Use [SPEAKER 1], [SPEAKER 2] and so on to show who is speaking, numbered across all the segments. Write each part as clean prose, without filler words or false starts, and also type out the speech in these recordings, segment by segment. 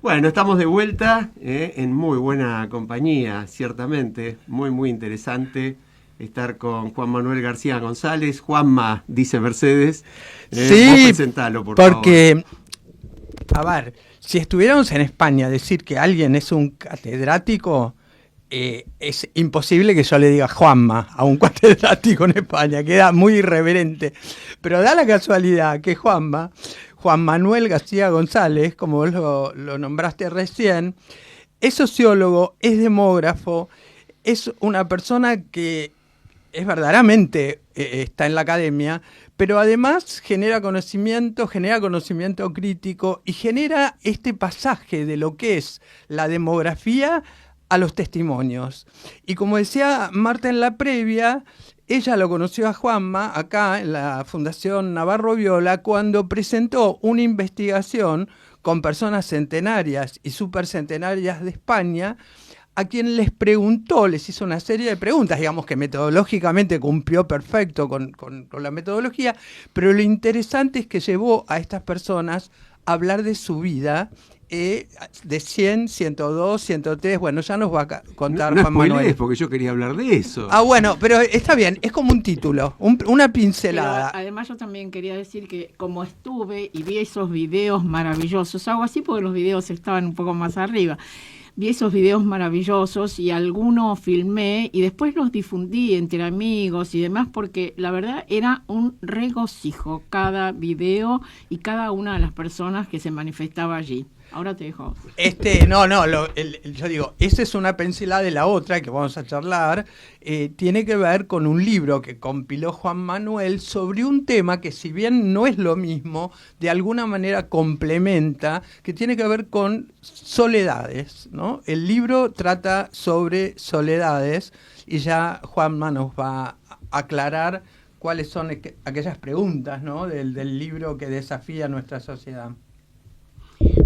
[SPEAKER 1] Bueno, estamos de vuelta en muy buena compañía, ciertamente. Muy, muy interesante estar con Juan Manuel García González. Juanma, dice Mercedes.
[SPEAKER 2] Sí,
[SPEAKER 1] vos presentalo, por
[SPEAKER 2] porque, favor. A ver, si estuviéramos en España, decir que alguien es un catedrático, es imposible que yo le diga Juanma a un catedrático en España, queda muy irreverente. Pero da la casualidad que Juan Manuel García González, como vos lo nombraste recién, es sociólogo, es demógrafo, es una persona que es verdaderamente está en la academia, pero además genera conocimiento crítico y genera este pasaje de lo que es la demografía a los testimonios. Y como decía Marta en la previa, ella lo conoció a Juanma acá en la Fundación Navarro Viola cuando presentó una investigación con personas centenarias y supercentenarias de España, a quien les preguntó, les hizo una serie de preguntas, digamos que metodológicamente cumplió perfecto con la metodología, pero lo interesante es que llevó a estas personas a hablar de su vida, de 100, 102, 103, bueno, ya nos va a contar
[SPEAKER 1] no
[SPEAKER 2] Juan Manuel.
[SPEAKER 1] Porque yo quería hablar de eso.
[SPEAKER 2] Ah, bueno, pero está bien, es como un título, una pincelada.
[SPEAKER 3] Pero además yo también quería decir que como estuve y vi esos videos maravillosos, hago así porque los videos estaban un poco más arriba, vi esos videos maravillosos y algunos filmé y después los difundí entre amigos y demás porque la verdad era un regocijo cada video y cada una de las personas que se manifestaba allí. Ahora te dejo.
[SPEAKER 2] Yo digo, esa es una pincelada de la otra que vamos a charlar. Tiene que ver con un libro que compiló Juan Manuel sobre un tema que, si bien no es lo mismo, de alguna manera complementa, que tiene que ver con soledades, ¿no? El libro trata sobre soledades y ya Juanma nos va a aclarar cuáles son aquellas preguntas, ¿no? del libro que desafía nuestra sociedad.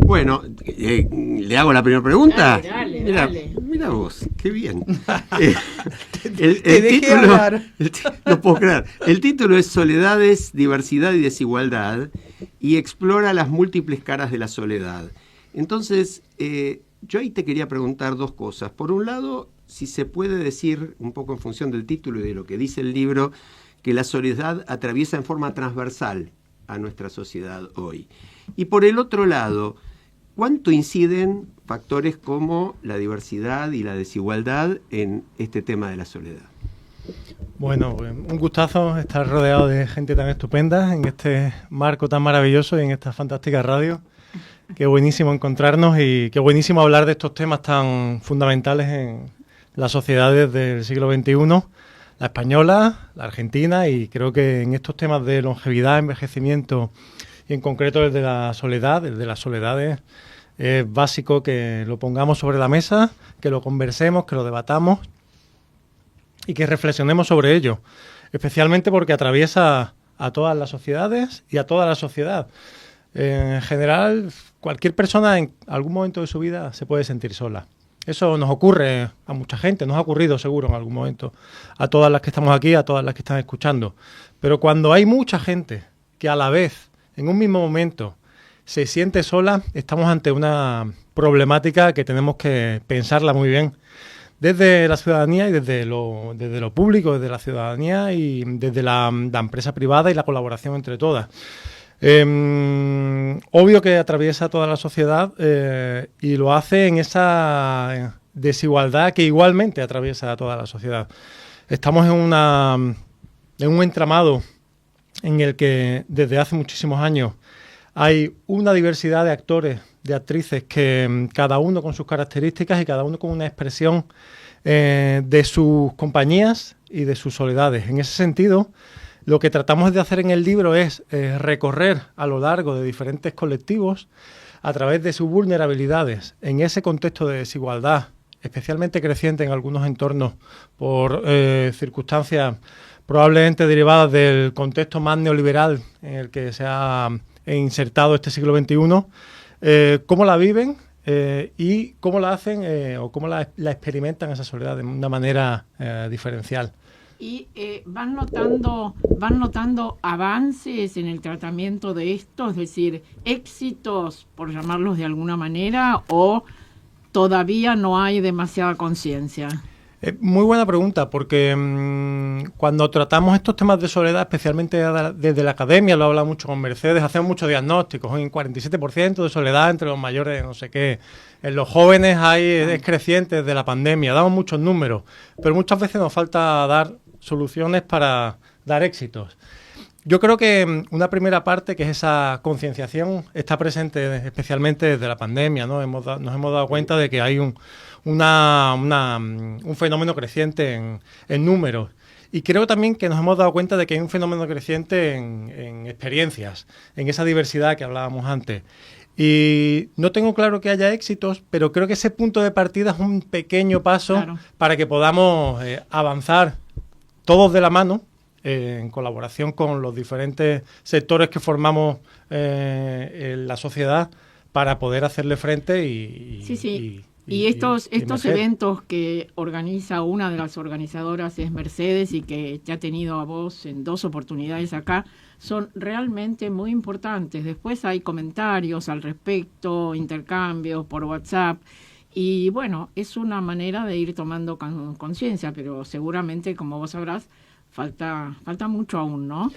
[SPEAKER 1] Bueno, ¿le hago la primera pregunta?
[SPEAKER 3] Dale.
[SPEAKER 1] Mira vos, qué bien.
[SPEAKER 2] Te dejé hablar.
[SPEAKER 1] No puedo creer. El título es Soledades, Diversidad y Desigualdad y explora las múltiples caras de la soledad. Entonces, yo ahí te quería preguntar dos cosas. Por un lado, si se puede decir, un poco en función del título y de lo que dice el libro, que la soledad atraviesa en forma transversal a nuestra sociedad hoy. Y por el otro lado, ¿cuánto inciden factores como la diversidad y la desigualdad en este tema de la soledad?
[SPEAKER 4] Bueno, un gustazo estar rodeado de gente tan estupenda en este marco tan maravilloso y en esta fantástica radio. Qué buenísimo encontrarnos y qué buenísimo hablar de estos temas tan fundamentales en las sociedades del siglo XXI, la española, la argentina, y creo que en estos temas de longevidad, envejecimiento y en concreto el de la soledad, el de las soledades, es básico que lo pongamos sobre la mesa, que lo conversemos, que lo debatamos y que reflexionemos sobre ello, especialmente porque atraviesa a todas las sociedades y a toda la sociedad. En general, cualquier persona en algún momento de su vida se puede sentir sola. Eso nos ocurre a mucha gente, nos ha ocurrido seguro en algún momento, a todas las que estamos aquí, a todas las que están escuchando. Pero cuando hay mucha gente que a la vez, en un mismo momento, se siente sola, estamos ante una problemática que tenemos que pensarla muy bien. Desde la ciudadanía y desde lo público, desde la ciudadanía y desde la empresa privada y la colaboración entre todas. Obvio que atraviesa toda la sociedad y lo hace en esa desigualdad que igualmente atraviesa a toda la sociedad. Estamos en un entramado en el que desde hace muchísimos años hay una diversidad de actores, de actrices, que cada uno con sus características y cada uno con una expresión de sus compañías y de sus soledades. En ese sentido, lo que tratamos de hacer en el libro es recorrer a lo largo de diferentes colectivos a través de sus vulnerabilidades en ese contexto de desigualdad, especialmente creciente en algunos entornos por circunstancias probablemente derivadas del contexto más neoliberal en el que se ha insertado este siglo XXI, cómo la viven y cómo la hacen o cómo la experimentan esa soledad de una manera diferencial.
[SPEAKER 3] ¿Y van notando avances en el tratamiento de esto? Es decir, éxitos, por llamarlos de alguna manera, o todavía no hay demasiada conciencia.
[SPEAKER 4] Muy buena pregunta, porque cuando tratamos estos temas de soledad, especialmente desde la academia, lo he hablado mucho con Mercedes, hacemos muchos diagnósticos, hay un 47% de soledad entre los mayores, no sé qué. En los jóvenes es creciente desde la pandemia, damos muchos números, pero muchas veces nos falta dar soluciones para dar éxitos. Yo creo que una primera parte, que es esa concienciación, está presente especialmente desde la pandemia, ¿no? Nos hemos dado cuenta de que hay un fenómeno creciente en números. Y creo también que nos hemos dado cuenta de que hay un fenómeno creciente en experiencias, en esa diversidad que hablábamos antes. Y no tengo claro que haya éxitos, pero creo que ese punto de partida es un pequeño paso, claro, para que podamos avanzar todos de la mano, en colaboración con los diferentes sectores que formamos en la sociedad, para poder hacerle frente
[SPEAKER 3] y estos eventos que organiza una de las organizadoras es Mercedes, y que te ha tenido a vos en 2 oportunidades acá, son realmente muy importantes. Después hay comentarios al respecto, intercambios por WhatsApp, y bueno, es una manera de ir tomando conciencia, pero seguramente, como vos sabrás, falta mucho aún, ¿no?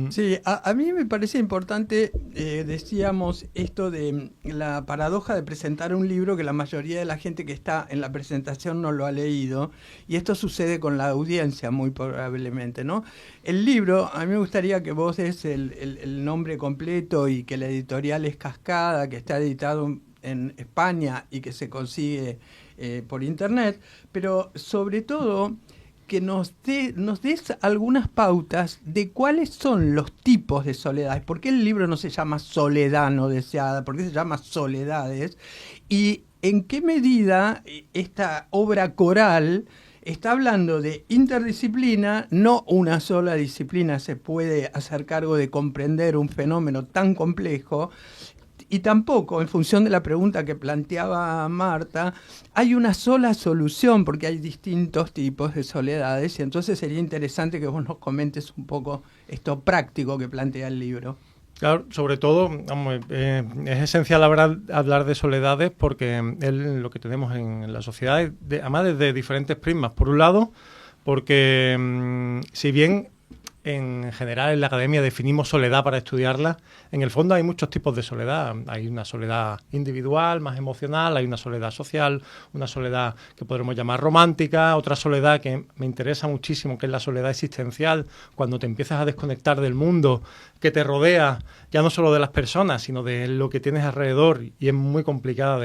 [SPEAKER 2] Sí, a mí me parece importante, decíamos, esto de la paradoja de presentar un libro que la mayoría de la gente que está en la presentación no lo ha leído, y esto sucede con la audiencia muy probablemente, ¿no? El libro, a mí me gustaría que vos des el nombre completo, y que la editorial es Cascada, que está editado en España y que se consigue por internet, pero sobre todo que nos des algunas pautas de cuáles son los tipos de soledades. ¿Por qué el libro no se llama Soledad no deseada? ¿Por qué se llama Soledades? Y en qué medida esta obra coral está hablando de interdisciplina. No una sola disciplina se puede hacer cargo de comprender un fenómeno tan complejo. Y tampoco, en función de la pregunta que planteaba Marta, hay una sola solución, porque hay distintos tipos de soledades, y entonces sería interesante que vos nos comentes un poco esto práctico que plantea el libro.
[SPEAKER 4] Claro, sobre todo, es esencial hablar de soledades, porque es lo que tenemos en la sociedad, además desde diferentes prismas. Por un lado, porque si bien en general en la academia definimos soledad para estudiarla, en el fondo hay muchos tipos de soledad. Hay una soledad individual, más emocional, hay una soledad social, una soledad que podremos llamar romántica, otra soledad que me interesa muchísimo, que es la soledad existencial, cuando te empiezas a desconectar del mundo que te rodea, ya no solo de las personas, sino de lo que tienes alrededor, y es muy complicada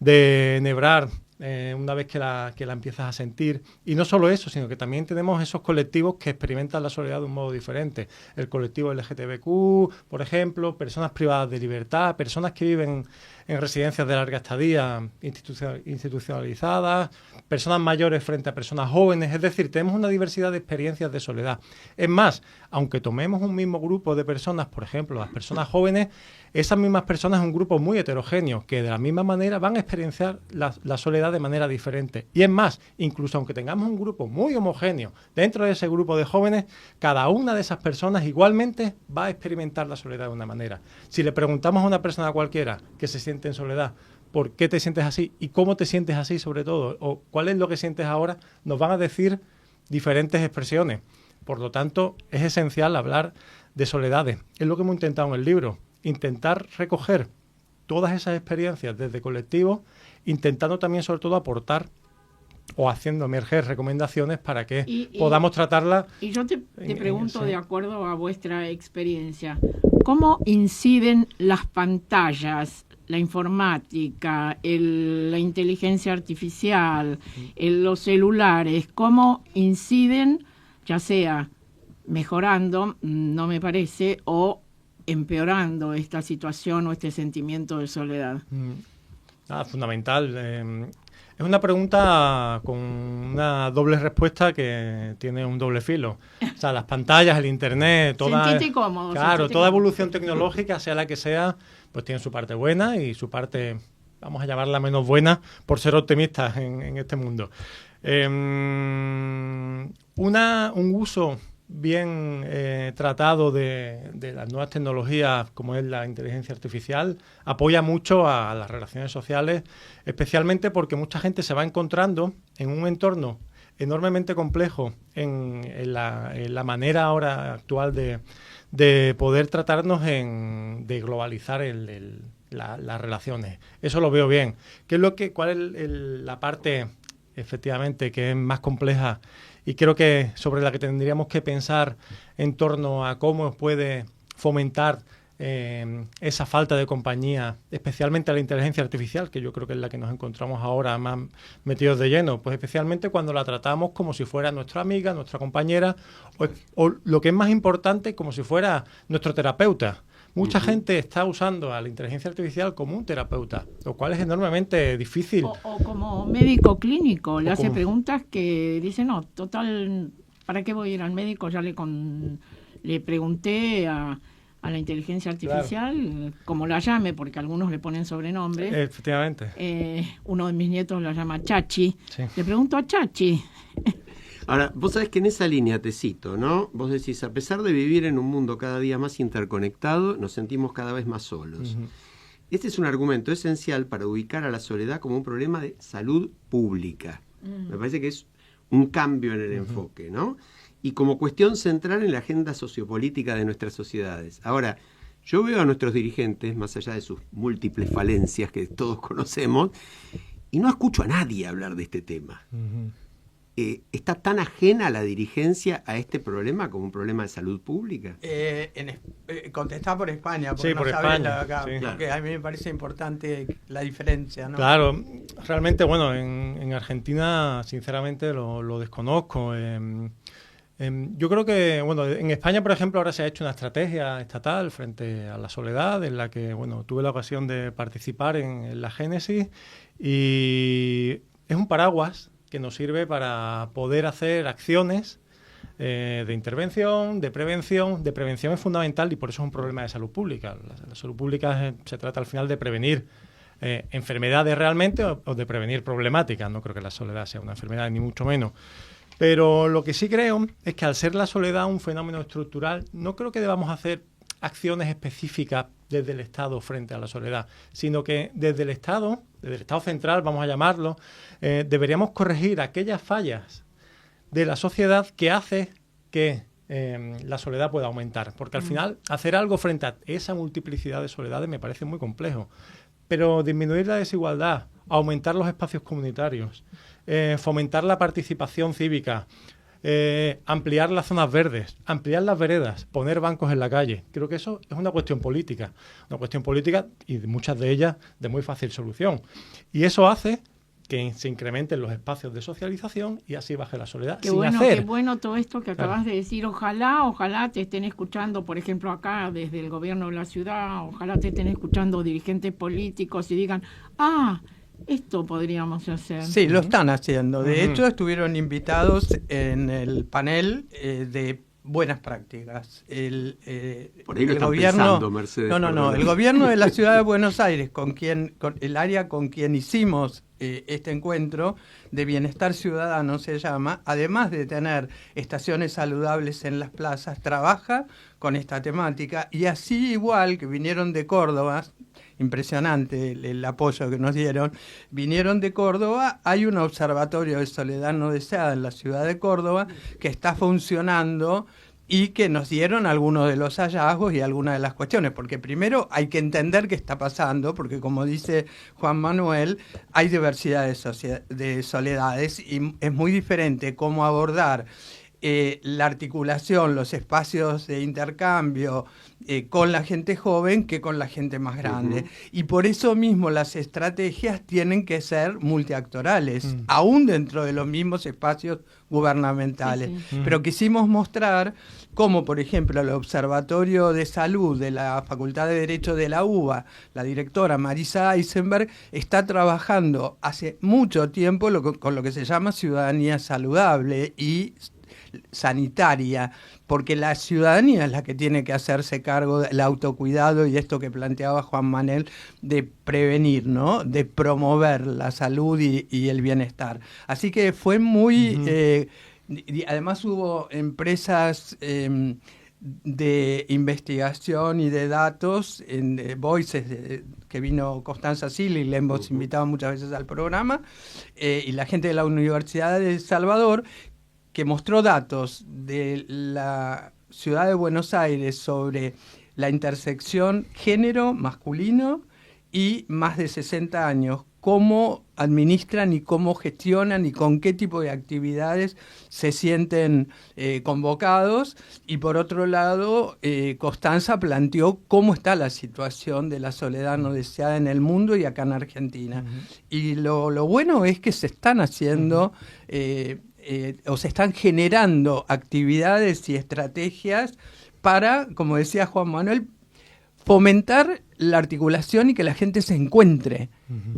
[SPEAKER 4] de enhebrar una vez que la empiezas a sentir. Y no solo eso, sino que también tenemos esos colectivos que experimentan la soledad de un modo diferente. El colectivo LGTBQ, por ejemplo, personas privadas de libertad, personas que viven en residencias de larga estadía institucionalizadas, personas mayores frente a personas jóvenes. Es decir, tenemos una diversidad de experiencias de soledad. Es más, aunque tomemos un mismo grupo de personas, por ejemplo, las personas jóvenes, esas mismas personas es un grupo muy heterogéneo, que de la misma manera van a experienciar la soledad de manera diferente. Y es más, incluso aunque tengamos un grupo muy homogéneo, dentro de ese grupo de jóvenes, cada una de esas personas igualmente va a experimentar la soledad de una manera. Si le preguntamos a una persona cualquiera que se siente en soledad, ¿por qué te sientes así? ¿Y cómo te sientes así sobre todo? ¿O cuál es lo que sientes ahora? Nos van a decir diferentes expresiones. Por lo tanto, es esencial hablar de soledades. Es lo que hemos intentado en el libro. Intentar recoger todas esas experiencias desde colectivos, intentando también sobre todo aportar o haciendo emerger recomendaciones para que podamos tratarla.
[SPEAKER 3] Y yo te pregunto, de acuerdo a vuestra experiencia, ¿cómo inciden las pantallas, la informática, la inteligencia artificial, los celulares, cómo inciden, ya sea mejorando, no me parece, o empeorando esta situación o este sentimiento de soledad?
[SPEAKER 4] Fundamental. Es una pregunta con una doble respuesta que tiene un doble filo. O sea, las pantallas, el internet, toda evolución tecnológica, sea la que sea, pues tiene su parte buena y su parte, vamos a llamarla menos buena, por ser optimistas en este mundo. Un uso bien tratado de las nuevas tecnologías, como es la inteligencia artificial, apoya mucho a las relaciones sociales, especialmente porque mucha gente se va encontrando en un entorno enormemente complejo en la manera ahora actual de poder tratarnos, de globalizar las relaciones. Eso lo veo bien. ¿Cuál es la parte, efectivamente, que es más compleja y creo que sobre la que tendríamos que pensar en torno a cómo puede fomentar esa falta de compañía, especialmente la inteligencia artificial, que yo creo que es la que nos encontramos ahora más metidos de lleno? Pues especialmente cuando la tratamos como si fuera nuestra amiga, nuestra compañera, o lo que es más importante, como si fuera nuestro terapeuta. Mucha gente está usando a la inteligencia artificial como un terapeuta, lo cual es enormemente difícil.
[SPEAKER 3] O como médico clínico, le hace preguntas que dice, no, total, ¿para qué voy a ir al médico? Ya le pregunté a la inteligencia artificial, claro, como la llame, porque algunos le ponen sobrenombre.
[SPEAKER 4] Efectivamente.
[SPEAKER 3] Uno de mis nietos la llama Chachi.
[SPEAKER 4] Sí.
[SPEAKER 3] Le pregunto a Chachi.
[SPEAKER 1] Ahora, vos sabés que en esa línea te cito, ¿no? Vos decís, a pesar de vivir en un mundo cada día más interconectado, nos sentimos cada vez más solos. Uh-huh. Este es un argumento esencial para ubicar a la soledad como un problema de salud pública. Uh-huh. Me parece que es un cambio en el enfoque, ¿no? Y como cuestión central en la agenda sociopolítica de nuestras sociedades. Ahora, yo veo a nuestros dirigentes, más allá de sus múltiples falencias que todos conocemos, y no escucho a nadie hablar de este tema. Uh-huh. ¿Está tan ajena la dirigencia a este problema como un problema de salud pública?
[SPEAKER 2] Contestá por España, porque
[SPEAKER 4] sí,
[SPEAKER 2] no
[SPEAKER 4] por
[SPEAKER 2] sabés
[SPEAKER 4] España,
[SPEAKER 2] acá,
[SPEAKER 4] sí.
[SPEAKER 2] Porque
[SPEAKER 1] Claro.
[SPEAKER 2] a mí me parece importante la diferencia, ¿no?
[SPEAKER 4] Claro, realmente, bueno, en Argentina, sinceramente, lo desconozco. Yo creo que, bueno, en España, por ejemplo, ahora se ha hecho una estrategia estatal frente a la soledad, en la que, bueno, tuve la ocasión de participar en la génesis, y es un paraguas que nos sirve para poder hacer acciones de intervención, de prevención. De prevención es fundamental y por eso es un problema de salud pública. La salud pública se trata al final de prevenir enfermedades realmente o de prevenir problemáticas. No creo que la soledad sea una enfermedad, ni mucho menos. Pero lo que sí creo es que al ser la soledad un fenómeno estructural, no creo que debamos hacer acciones específicas desde el Estado frente a la soledad, sino que desde el Estado central, vamos a llamarlo, deberíamos corregir aquellas fallas de la sociedad que hace que la soledad pueda aumentar. Porque al final hacer algo frente a esa multiplicidad de soledades me parece muy complejo. Pero disminuir la desigualdad, aumentar los espacios comunitarios, fomentar la participación cívica, ampliar las zonas verdes, ampliar las veredas, poner bancos en la calle. Creo que eso es una cuestión política y muchas de ellas de muy fácil solución. Y eso hace que se incrementen los espacios de socialización y así baje la soledad.
[SPEAKER 3] Qué bueno todo esto que acabas de decir. Ojalá te estén escuchando, por ejemplo, acá desde el gobierno de la ciudad, ojalá te estén escuchando dirigentes políticos y digan, esto podríamos hacer.
[SPEAKER 2] Sí, lo están haciendo. De hecho, estuvieron invitados en el panel de buenas prácticas.
[SPEAKER 1] Por ahí lo están pensando, Mercedes.
[SPEAKER 2] No. El gobierno de la ciudad de Buenos Aires, con el área con quien hicimos este encuentro de bienestar ciudadano se llama, además de tener estaciones saludables en las plazas, trabaja con esta temática y así igual que vinieron de Córdoba. Impresionante el apoyo que nos dieron. Vinieron de Córdoba, hay un observatorio de soledad no deseada en la ciudad de Córdoba que está funcionando y que nos dieron algunos de los hallazgos y algunas de las cuestiones, porque primero hay que entender qué está pasando, porque como dice Juan Manuel, hay diversidad de soledades y es muy diferente cómo abordar la articulación, los espacios de intercambio con la gente joven que con la gente más grande. Y por eso mismo las estrategias tienen que ser multiactorales, aún dentro de los mismos espacios gubernamentales. Sí. Pero quisimos mostrar cómo, por ejemplo, el Observatorio de Salud de la Facultad de Derecho de la UBA, la directora Marisa Eisenberg, está trabajando hace mucho tiempo con lo que se llama ciudadanía saludable y sanitaria, porque la ciudadanía es la que tiene que hacerse cargo del autocuidado y esto que planteaba Juan Manuel de prevenir, ¿no? De promover la salud y el bienestar. Así que fue muy... y además hubo empresas de investigación y de datos en Voices, que vino Constanza Sili, le hemos invitado muchas veces al programa, y la gente de la Universidad de El Salvador, que mostró datos de la ciudad de Buenos Aires sobre la intersección género masculino y más de 60 años, cómo administran y cómo gestionan y con qué tipo de actividades se sienten convocados. Y por otro lado, Constanza planteó cómo está la situación de la soledad no deseada en el mundo y acá en Argentina. Y lo bueno es que se están haciendo... o se están generando actividades y estrategias para, como decía Juan Manuel, fomentar la articulación y que la gente se encuentre.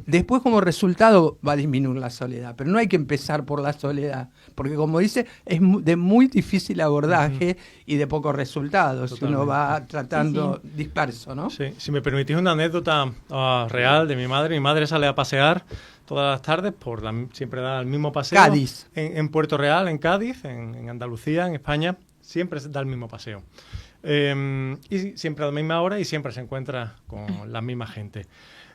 [SPEAKER 2] Después, como resultado, va a disminuir la soledad, pero no hay que empezar por la soledad, porque como dice, es de muy difícil abordaje y de pocos resultados. Si uno va tratando disperso, ¿no?
[SPEAKER 4] Sí, si me permitís una anécdota real de mi madre. Mi madre sale a pasear todas las tardes, siempre da el mismo paseo.
[SPEAKER 2] Cádiz.
[SPEAKER 4] En Puerto Real, en Cádiz, en Andalucía, en España, siempre da el mismo paseo. Y siempre a la misma hora y siempre se encuentra con la misma gente.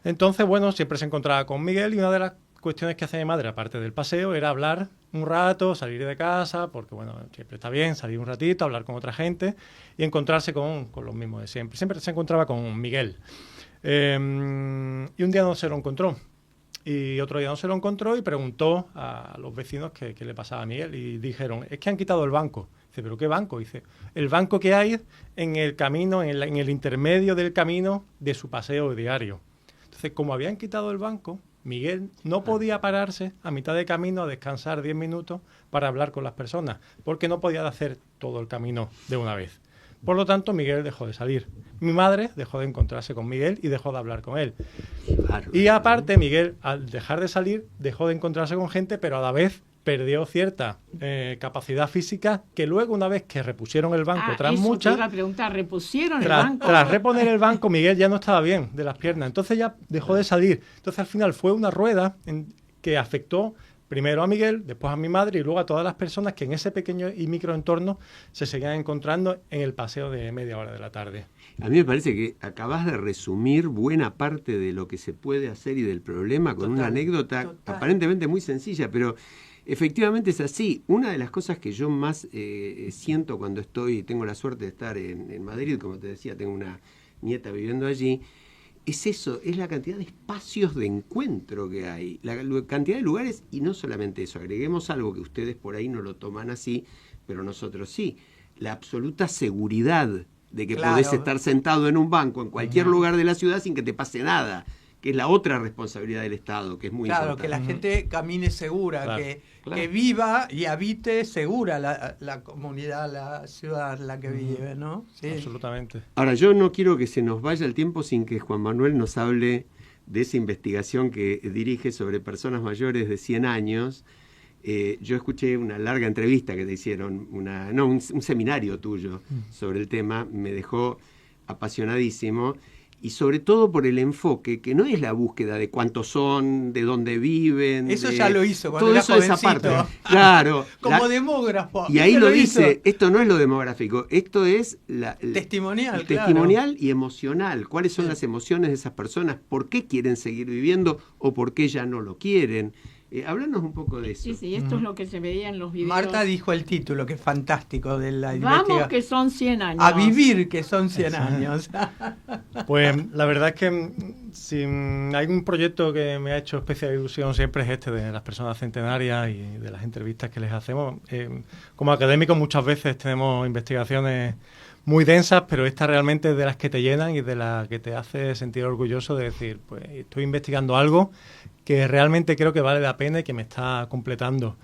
[SPEAKER 4] Entonces, bueno, siempre se encontraba con Miguel y una de las cuestiones que hacía mi madre, aparte del paseo, era hablar un rato, salir de casa, porque, bueno, siempre está bien salir un ratito, hablar con otra gente y encontrarse con los mismos de siempre. Siempre se encontraba con Miguel. Y un día no se lo encontró. Y otro día no se lo encontró y preguntó a los vecinos qué le pasaba a Miguel. Y dijeron, es que han quitado el banco. Dice, ¿pero qué banco? Dice, el banco que hay en el camino, en el intermedio del camino de su paseo diario. Entonces, como habían quitado el banco, Miguel no podía pararse a mitad de camino a descansar 10 minutos para hablar con las personas, porque no podía hacer todo el camino de una vez. Por lo tanto, Miguel dejó de salir. Mi madre dejó de encontrarse con Miguel y dejó de hablar con él. Claro. Y aparte, Miguel, al dejar de salir, dejó de encontrarse con gente, pero a la vez perdió cierta capacidad física que luego, una vez que repusieron el banco, tras muchas...
[SPEAKER 3] Te iba a preguntar, ¿repusieron el banco?
[SPEAKER 4] Tras reponer el banco, Miguel ya no estaba bien de las piernas. Entonces ya dejó de salir. Entonces, al final, fue una rueda que afectó primero a Miguel, después a mi madre y luego a todas las personas que en ese pequeño y microentorno se seguían encontrando en el paseo de media hora de la tarde.
[SPEAKER 1] A mí me parece que acabas de resumir buena parte de lo que se puede hacer y del problema con una anécdota aparentemente muy sencilla, pero efectivamente es así. Una de las cosas que yo más siento cuando tengo la suerte de estar en Madrid, como te decía, tengo una nieta viviendo allí, es eso, es la cantidad de espacios de encuentro que hay, la cantidad de lugares, y no solamente eso, agreguemos algo que ustedes por ahí no lo toman así, pero nosotros sí, la absoluta seguridad de que podés estar sentado en un banco en cualquier lugar de la ciudad sin que te pase nada, que es la otra responsabilidad del Estado, que es muy importante.
[SPEAKER 2] Claro, que la gente camine segura, que viva y habite segura la comunidad, la ciudad en la que vive, ¿no?
[SPEAKER 4] Sí. Absolutamente.
[SPEAKER 1] Ahora, yo no quiero que se nos vaya el tiempo sin que Juan Manuel nos hable de esa investigación que dirige sobre personas mayores de 100 años. Yo escuché una larga entrevista que te hicieron, un seminario tuyo sobre el tema, me dejó apasionadísimo. Y sobre todo por el enfoque, que no es la búsqueda de cuántos son, de dónde viven.
[SPEAKER 2] Eso ya lo hizo cuando
[SPEAKER 1] todo
[SPEAKER 2] era
[SPEAKER 1] eso de esa parte. Claro.
[SPEAKER 2] Como demógrafo.
[SPEAKER 1] Y ahí lo dice, esto no es lo demográfico, esto es
[SPEAKER 2] testimonial
[SPEAKER 1] y emocional. ¿Cuáles son las emociones de esas personas? ¿Por qué quieren seguir viviendo o por qué ya no lo quieren? Háblanos un poco de eso.
[SPEAKER 3] Sí, esto es lo que se veía en los videos.
[SPEAKER 2] Marta dijo el título, que es fantástico, de la investigación.
[SPEAKER 3] Vamos, que son 100 años.
[SPEAKER 2] A vivir, que son 100 años.
[SPEAKER 4] Pues la verdad es que si hay un proyecto que me ha hecho especial ilusión siempre es este de las personas centenarias y de las entrevistas que les hacemos. Como académicos muchas veces tenemos investigaciones muy densas, pero esta realmente es de las que te llenan y de las que te hace sentir orgulloso de decir, pues estoy investigando algo que realmente creo que vale la pena y que me está completando.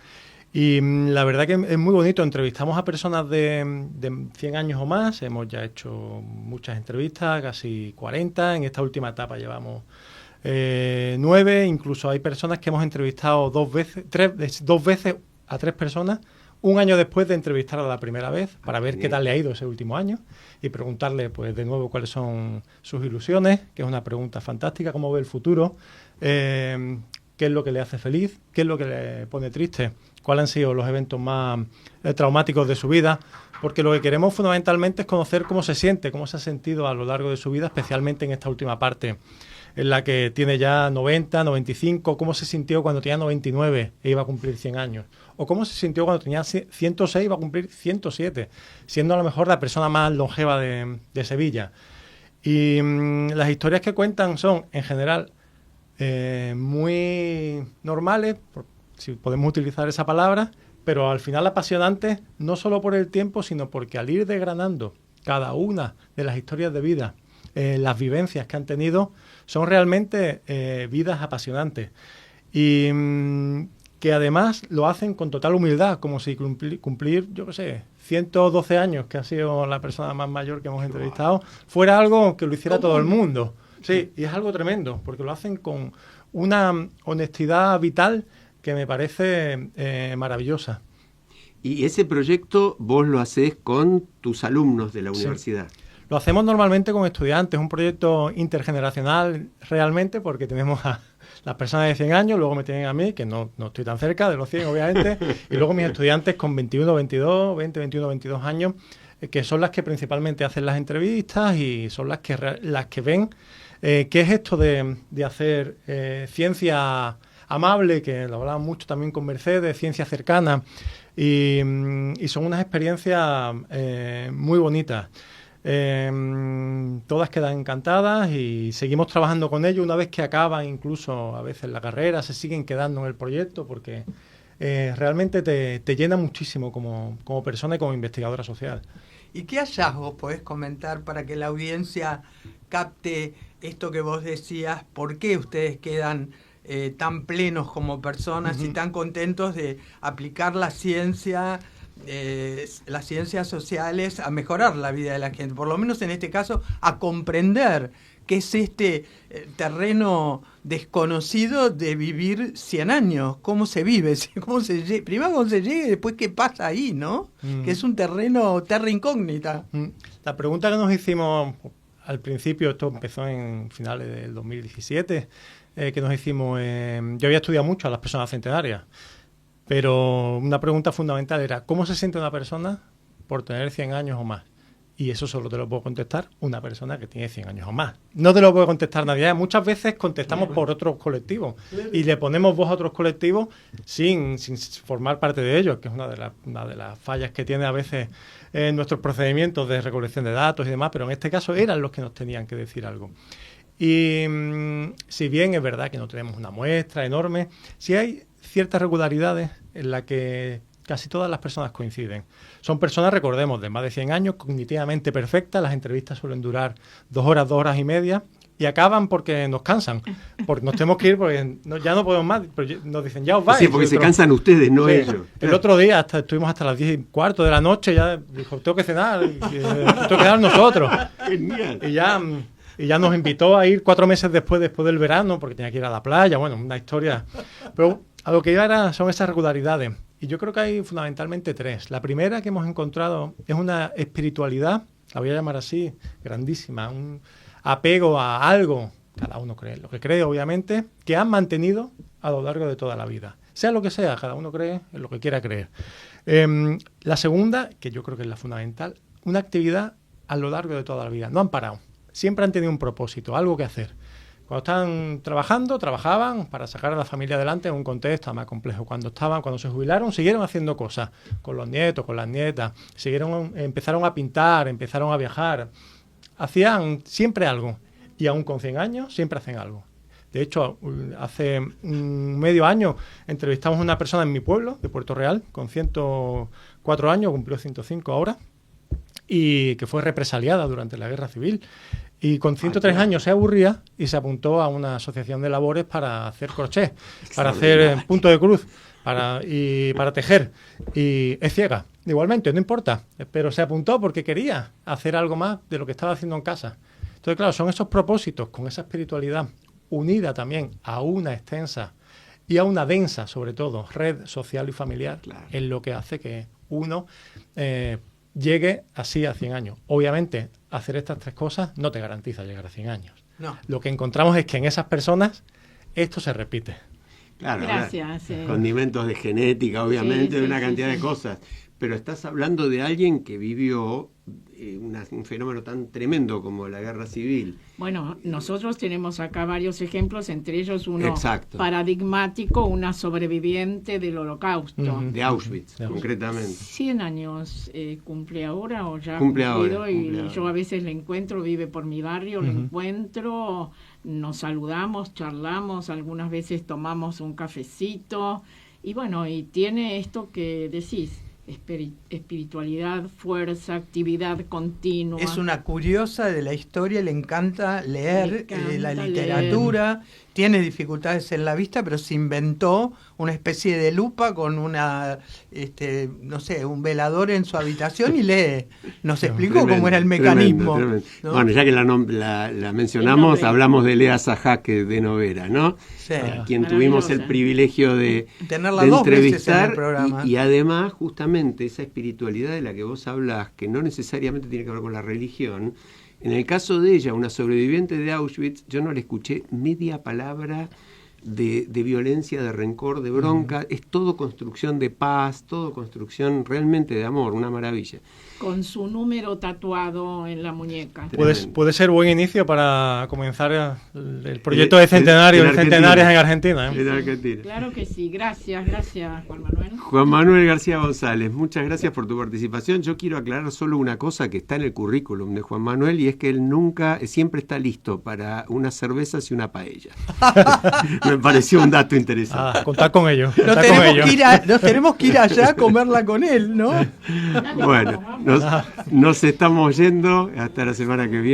[SPEAKER 4] Y la verdad que es muy bonito. Entrevistamos a personas de 100 años o más. Hemos ya hecho muchas entrevistas, casi 40. En esta última etapa llevamos 9. Incluso hay personas que hemos entrevistado dos veces a 3 personas. un año después de entrevistarla la primera vez, para ver qué tal le ha ido ese último año y preguntarle, pues, de nuevo cuáles son sus ilusiones, que es una pregunta fantástica, cómo ve el futuro, qué es lo que le hace feliz, qué es lo que le pone triste, cuáles han sido los eventos más traumáticos de su vida, porque lo que queremos fundamentalmente es conocer cómo se siente, cómo se ha sentido a lo largo de su vida, especialmente en esta última parte, en la que tiene ya 90, 95, cómo se sintió cuando tenía 99 e iba a cumplir 100 años, o cómo se sintió cuando tenía 106 e iba a cumplir 107, siendo a lo mejor la persona más longeva de Sevilla. Y las historias que cuentan son, en general, muy normales, si podemos utilizar esa palabra, pero al final apasionantes, no solo por el tiempo, sino porque al ir desgranando cada una de las historias de vida, las vivencias que han tenido, son realmente vidas apasionantes. Y que además lo hacen con total humildad, como si cumplir, yo qué sé, 112 años, que ha sido la persona más mayor que hemos entrevistado, fuera algo que lo hiciera todo el mundo. Sí, y es algo tremendo, porque lo hacen con una honestidad vital que me parece maravillosa.
[SPEAKER 1] Y ese proyecto vos lo hacés con tus alumnos de la universidad.
[SPEAKER 4] Lo hacemos normalmente con estudiantes, es un proyecto intergeneracional realmente, porque tenemos a las personas de 100 años, luego me tienen a mí, que no estoy tan cerca de los 100 obviamente, y luego mis estudiantes con 21, 22, 20, 21, 22 años, que son las que principalmente hacen las entrevistas y son las que ven qué es esto de hacer ciencia amable, que lo hablamos mucho también con Mercedes, ciencia cercana, y son unas experiencias muy bonitas. Todas quedan encantadas y seguimos trabajando con ellos una vez que acaban, incluso a veces la carrera, se siguen quedando en el proyecto porque realmente te llena muchísimo como persona y como investigadora social.
[SPEAKER 2] ¿Y qué hallazgos podés comentar para que la audiencia capte esto que vos decías? ¿Por qué ustedes quedan tan plenos como personas y tan contentos de aplicar la ciencia, las ciencias sociales a mejorar la vida de la gente? Por lo menos en este caso, a comprender qué es este terreno desconocido de vivir 100 años. ¿Cómo se vive? Primero cómo se llega y después qué pasa ahí, ¿no? Que es un terra incógnita.
[SPEAKER 4] La pregunta que nos hicimos al principio, esto empezó en finales del 2017, que nos hicimos, yo había estudiado mucho a las personas centenarias, pero una pregunta fundamental era, ¿cómo se siente una persona por tener 100 años o más? Y eso solo te lo puedo contestar una persona que tiene 100 años o más. No te lo puede contestar nadie. Muchas veces contestamos por otros colectivos y le ponemos voz a otros colectivos sin formar parte de ellos, que es una de las fallas que tiene a veces nuestros procedimientos de recolección de datos y demás, pero en este caso eran los que nos tenían que decir algo. Y si bien es verdad que no tenemos una muestra enorme, sí hay ciertas regularidades en las que casi todas las personas coinciden. Son personas, recordemos, de más de 100 años, cognitivamente perfectas. Las entrevistas suelen durar 2 horas, 2 horas y media, y acaban porque nos cansan, porque nos tenemos que ir porque ya no podemos más. Pero nos dicen, ya os vais.
[SPEAKER 1] Sí, porque se cansan ustedes, no ellos.
[SPEAKER 4] El otro día estuvimos hasta las 10:15 de la noche, ya dijo, tengo que cenar, tengo que quedar nosotros.
[SPEAKER 1] Genial.
[SPEAKER 4] Y ya nos invitó a ir 4 meses después del verano, porque tenía que ir a la playa, bueno, una historia. Pero a lo que iba son esas regularidades. Y yo creo que hay fundamentalmente 3. La primera que hemos encontrado es una espiritualidad, la voy a llamar así, grandísima, un apego a algo, cada uno cree lo que cree, obviamente, que han mantenido a lo largo de toda la vida. Sea lo que sea, cada uno cree en lo que quiera creer. La segunda, que yo creo que es la fundamental, una actividad a lo largo de toda la vida. No han parado. Siempre han tenido un propósito, algo que hacer. Cuando estaban trabajando, trabajaban para sacar a la familia adelante en un contexto más complejo. Cuando se jubilaron, siguieron haciendo cosas con los nietos, con las nietas. Empezaron a pintar, empezaron a viajar. Hacían siempre algo. Y aún con 100 años, siempre hacen algo. De hecho, hace medio año entrevistamos a una persona en mi pueblo, de Puerto Real, con 104 años, cumplió 105 ahora, y que fue represaliada durante la Guerra Civil. Y con 103 años se aburría y se apuntó a una asociación de labores para hacer crochet, para hacer punto de cruz, para tejer. Y es ciega, igualmente, no importa. Pero se apuntó porque quería hacer algo más de lo que estaba haciendo en casa. Entonces, claro, son esos propósitos con esa espiritualidad unida también a una extensa y a una densa, sobre todo, red social y familiar,
[SPEAKER 1] Claro.
[SPEAKER 4] es lo que hace que uno llegue así a 100 años. Obviamente, hacer estas tres cosas no te garantiza llegar a 100 años.
[SPEAKER 2] No.
[SPEAKER 4] Lo que encontramos es que en esas personas esto se repite.
[SPEAKER 1] Claro,
[SPEAKER 3] Gracias,
[SPEAKER 1] condimentos de genética, obviamente,
[SPEAKER 3] Sí,
[SPEAKER 1] de una
[SPEAKER 3] sí,
[SPEAKER 1] cantidad
[SPEAKER 3] sí,
[SPEAKER 1] de
[SPEAKER 3] sí.
[SPEAKER 1] cosas. Pero estás hablando de alguien que vivió un fenómeno tan tremendo como la guerra civil.
[SPEAKER 3] Bueno, nosotros tenemos acá varios ejemplos, entre ellos uno
[SPEAKER 1] Exacto.
[SPEAKER 3] paradigmático, una sobreviviente del Holocausto.
[SPEAKER 4] Ujú.
[SPEAKER 1] De Auschwitz,
[SPEAKER 4] De Auschwitz.
[SPEAKER 1] concretamente.
[SPEAKER 3] 100 años cumple ahora o ya ha
[SPEAKER 1] Cumple
[SPEAKER 3] cumplido,
[SPEAKER 1] ahora,
[SPEAKER 3] y
[SPEAKER 1] cumple ahora.
[SPEAKER 3] yo a veces le encuentro, vive por mi barrio, le
[SPEAKER 4] Ujú.
[SPEAKER 3] encuentro, nos saludamos, charlamos, algunas veces tomamos un cafecito y bueno, y tiene esto que decís, espiritualidad, fuerza, actividad continua.
[SPEAKER 2] Es una curiosa de la historia, le encanta leer
[SPEAKER 3] Le encanta
[SPEAKER 2] la literatura, tiene dificultades en la vista, pero se inventó una especie de lupa con una, no sé, un velador en su habitación y lee. Nos explicó
[SPEAKER 1] Tremendo,
[SPEAKER 2] cómo era el
[SPEAKER 1] tremendo,
[SPEAKER 2] mecanismo.
[SPEAKER 1] tremendo.
[SPEAKER 2] ¿no?
[SPEAKER 1] Bueno, ya que la mencionamos,
[SPEAKER 3] nombre.
[SPEAKER 1] hablamos de Lea Sajaque de Novera, ¿no?
[SPEAKER 2] Sí.
[SPEAKER 1] A quien tuvimos el
[SPEAKER 3] Maravillosa.
[SPEAKER 1] privilegio de
[SPEAKER 2] Tenerla
[SPEAKER 1] de
[SPEAKER 2] 2 veces en el
[SPEAKER 1] entrevistar
[SPEAKER 2] programa.
[SPEAKER 1] y además justamente esa espiritualidad de la que vos hablas, que no necesariamente tiene que ver con la religión. En el caso de ella, una sobreviviente de Auschwitz, yo no le escuché media palabra de violencia, de rencor, de bronca. Es todo construcción de paz, todo construcción realmente de amor, una maravilla.
[SPEAKER 3] Con su número tatuado en la muñeca.
[SPEAKER 1] Tremendo.
[SPEAKER 4] Puede ser buen inicio para comenzar el proyecto de centenario,
[SPEAKER 1] en
[SPEAKER 4] de centenarias en
[SPEAKER 1] Argentina.
[SPEAKER 4] Argentina.
[SPEAKER 1] En Argentina.
[SPEAKER 3] Claro que sí, gracias Juan Manuel.
[SPEAKER 1] Juan Manuel García González, muchas gracias por tu participación. Yo quiero aclarar solo una cosa que está en el currículum de Juan Manuel, y es que él siempre está listo para unas cervezas y una paella. Me pareció un dato interesante.
[SPEAKER 4] Contar con ellos.
[SPEAKER 2] Nos
[SPEAKER 4] Contar con
[SPEAKER 2] tenemos,
[SPEAKER 4] ellos.
[SPEAKER 2] nos tenemos que ir allá a comerla con él, ¿no?
[SPEAKER 1] Bueno, nos estamos yendo hasta la semana que viene.